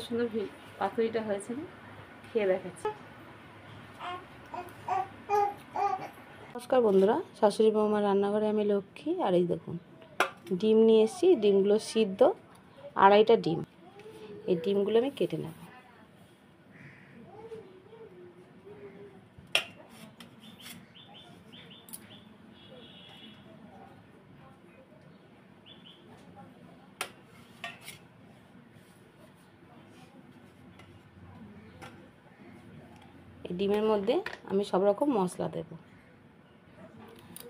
সুন্দর পাতুরিটা হয়েছে না, খেয়ে দেখাচ্ছি। নমস্কার বন্ধুরা, শাশুড়ি বৌমার রান্নাঘরে আমি লক্ষ্মী। আর এই দেখুন ডিম নিয়ে এসেছি, ডিমগুলো সিদ্ধ, 2.5টা ডিম। এই ডিমগুলো আমি কেটে নেব। এই ডিমের মধ্যে আমি সব রকম মশলা দেব।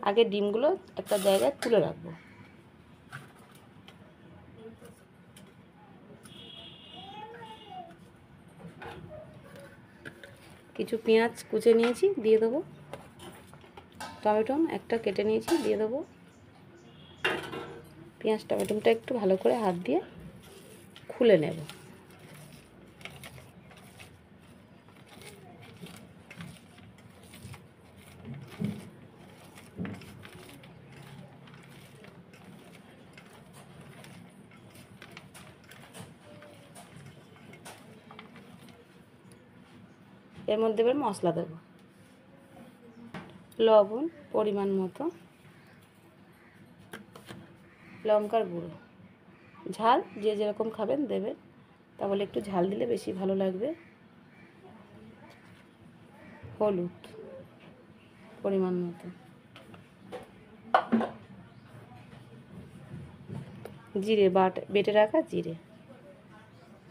আগে ডিমগুলো একটা জায়গায় তুলে রাখবো। কিছু পেঁয়াজ কুচে নিয়েছি, দিয়ে দেবো। টমেটো একটা কেটে নিয়েছি, দিয়ে দেবো। পেঁয়াজ টমেটোটা একটু ভালো করে হাত দিয়ে খুলে নেব। এর মধ্যে এবার মশলা দেব। লবণ পরিমাণ মতো, লঙ্কার গুঁড়ো, ঝাল যে যেরকম খাবেন দেবেন, তাহলে একটু ঝাল দিলে বেশি ভালো লাগবে। হলুদ পরিমাণ মতো, জিরে বেটে রাখা জিরে,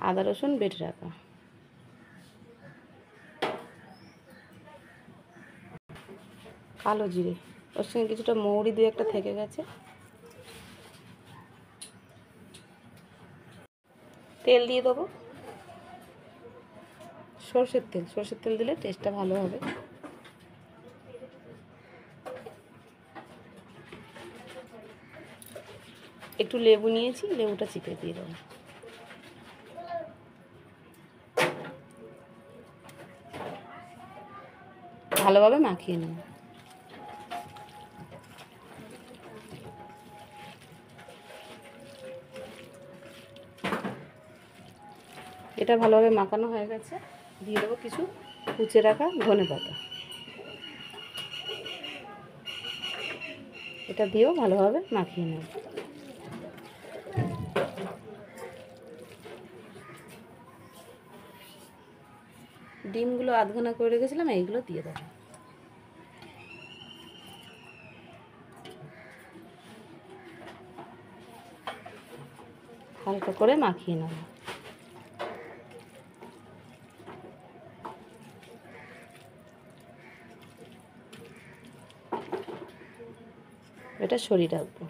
আদা রসুন বেটে রাখা, কালো জিরে, ওর সঙ্গে কিছুটা মৌরি 2-1টা থেকে গেছে। তেল দিয়ে দেবো, সরষের তেল দিলে টেস্টটা ভালো হবে। একটু লেবু নিয়েছি, লেবুটা চিপে দিয়ে দেবো। ভালোভাবে মাখিয়ে নেব। এটা ভালোভাবে মাখানো হয়ে গেছে, দিয়ে দেবো কিছু কুচে রাখা ধনেপাতা। এটা দিয়েও ভালোভাবে মাখিয়ে নেব। ডিমগুলো আধঘানা করে রেখেছিলাম, এইগুলো দিয়ে দেবো। হালকা করে মাখিয়ে নেব। এটা সরিয়ে রাখবো।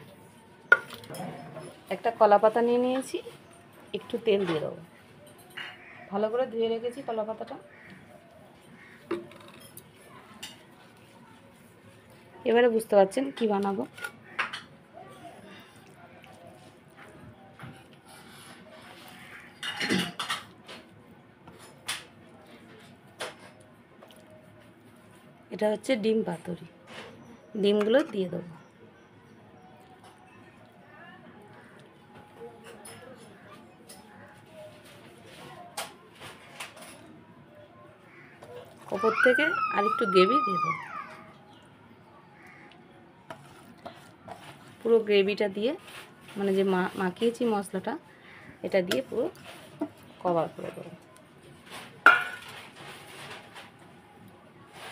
একটা কলা পাতা নিয়ে নিয়েছি, একটু তেল দিয়ে দেবো। ভালো করে ধুয়ে রেখেছি কলা পাতাটা। এবারে বুঝতে পারছেন কি বানাবো। এটা হচ্ছে ডিম পাতুরি। ডিমগুলো দিয়ে দেবো। ওপর থেকে আর একটু গ্রেভি দিয়ে দেবো। পুরো গ্রেভিটা দিয়ে, মানে যে মাখিয়েছি মশলাটা, এটা দিয়ে পুরো কভার করে দেবো।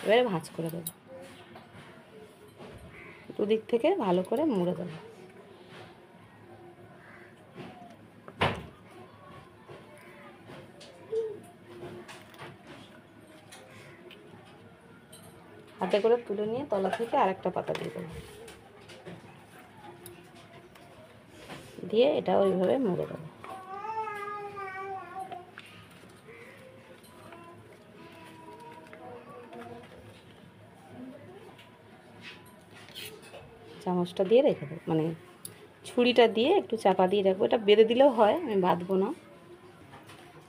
এবারে ভাঁজ করে দেবো। দুদিক থেকে ভালো করে মুড়ে দেবো। হাতে করে তুলে নিয়ে তলা থেকে আরেকটা পাতা দিয়ে দেবো, দিয়ে এটা ওইভাবে মুড়ে দেবো। চামচটা দিয়ে রেখে দেবো, মানে ছুরিটা দিয়ে একটু চাপা দিয়ে রাখবো। এটা বেঁধে দিলেও হয়, আমি বাঁধবো না।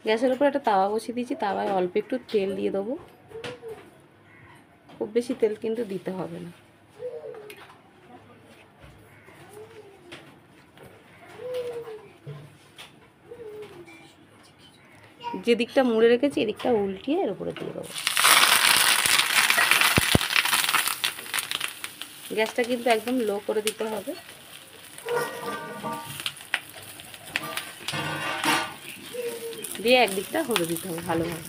গ্যাসের উপর একটা তাওয়া বসিয়ে দিয়েছি, তাওয়ায় অল্প একটু তেল দিয়ে দেবো। খুব বেশি তেল কিন্তু দিতে হবে না। যে দিকটা মুড়ে রেখেছি এদিকটা উল্টিয়ে এর উপরে দিয়ে দেবো। গ্যাসটা কিন্তু একদম লো করে দিতে হবে। দিয়ে একদিকটা হতে দিতে হবে ভালোভাবে।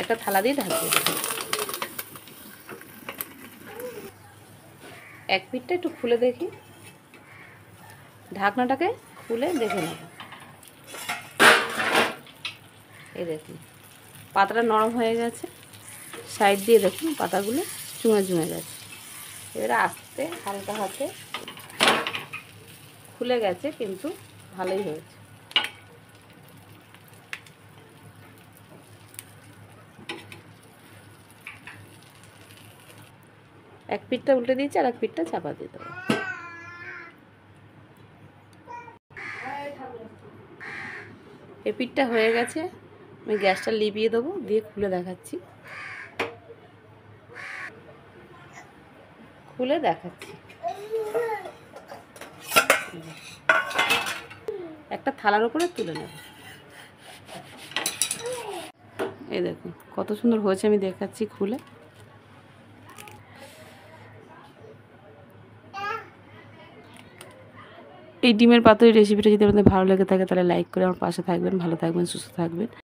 একটা থালা দিয়ে ঢাকিয়ে দেবো। এক পিঠটা একটু খুলে দেখি, ঢাকনাটাকে খুলে দেখে নেব। এই দেখুন পাতাটা নরম হয়ে গেছে, সাইড দিয়ে দেখুন পাতাগুলো চুঙে চুঙে গেছে। এবারে আস্তে হালকা হাতে খুলে গেছে, কিন্তু ভালোই হয়েছে। এক পিঠটা উল্টে দিয়েছি, আর এক পিঠটা চাপা দিয়ে দেবো। এই পিঠটা হয়ে গেছে, আমি গ্যাসটা লিভিয়ে দেবো, দিয়ে খুলে দেখাচ্ছি। খুলে দেখাচ্ছি, একটা থালার উপরে তুলে নেব। এই দেখুন কত সুন্দর হয়েছে, আমি দেখাচ্ছি খুলে। এই ডিমের পাতুরি রেসিপিটা যদি আপনাদের ভালো লেগে থাকে তাহলে লাইক করে আমার পাশে থাকবেন। ভালো থাকবেন, সুস্থ থাকবেন।